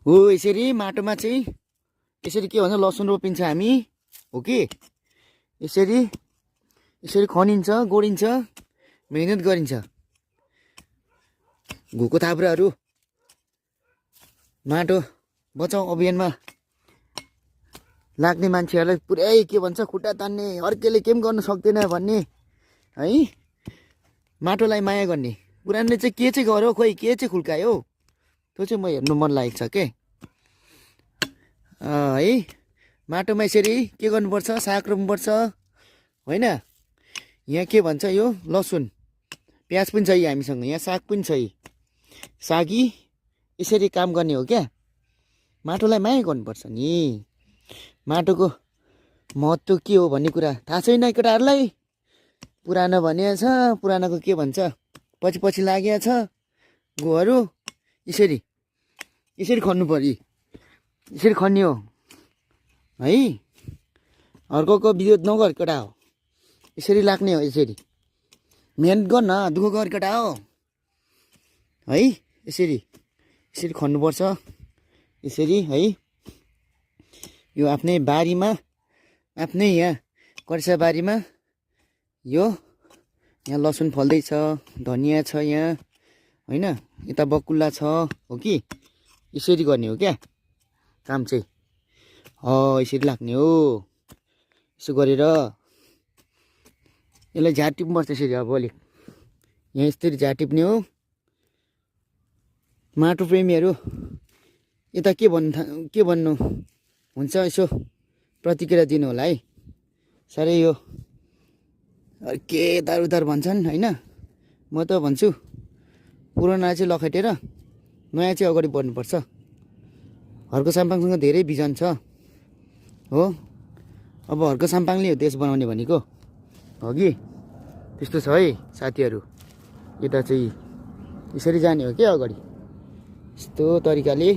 हो यसरी माटोमा चाहिँ यसरी के भन्छ लसुन रोपिन्छ हामी हो कि यसरी यसरी खनिन्छ गोडिन्छ मेहनत गरिन्छ घुको थाप्राहरू माटो बचाउ अभियानमा लाग्ने मान्छेहरूलाई पुरै के भन्छ खुट्टा तान्ने अर्कैले के पनि गर्न सक्दैन भन्ने है माटोलाई माया गर्ने पुरानले चाहिँ के चाहिँ गर्यो खोइ के चाहिँ खुल्कायो त्यो चाहिँ म हेर्नु मन लागेको छ के है माटोमा यसरी के गर्नुपर्छ साग रोप्नुपर्छ होइन यहाँ के भन्छ यो लसुन प्याज पनि छ हामीसँग यहाँ साग पनि छ सागी यसरी काम गर्ने हो क्या माटोलाई माया गर्नुपर्छ नि माटोको महत्त्व के हो भन्ने कुरा थाहा छैन केटाहरूलाई पुरानो भनिएको छ पुरानोको के भन्छ पछि पछि लागेको छ गोहरू यसरी यसरी खन्नु पर्यो यसरी खन्ने हो है अर्कोको विरोध नगर केटा हो यसरी लाग्ने हो यसरी मेहनत गर्न दुःख गर केटा हो है यसरी यसरी खन्नुपर्छ यसरी है यो आफ्नै बारीमा आफ्नै यहाँ करेसा बारीमा यो यहाँ लसुन फल्दैछ धनियाँ छ यहाँ होइन यता बकुल्ला छ हो कि यसरी गर्ने हो क्या काम चाहिँ यसरी लाग्ने हो यसो गरेर यसलाई झार टिप्नुपर्छ यसरी अब अलिक यहाँ यसरी झार टिप्ने हो माटो प्रेमीहरू यता के भन्नु हुन्छ यसो प्रतिक्रिया दिनु होला है साह्रै यो के तार उतार भन्छन् होइन म त भन्छु पुरानो चाहिँ लखेटेर नयाँ चाहिँ अगाडि बढ्नुपर्छ हर्क साम्पाङसँग धेरै भिजन छ हो अब हर्क साम्पाङले हो देश बनाउने भनेको हो कि त्यस्तो छ है साथीहरू यता चाहिँ यसरी जाने हो क्या अगाडि यस्तो तरिकाले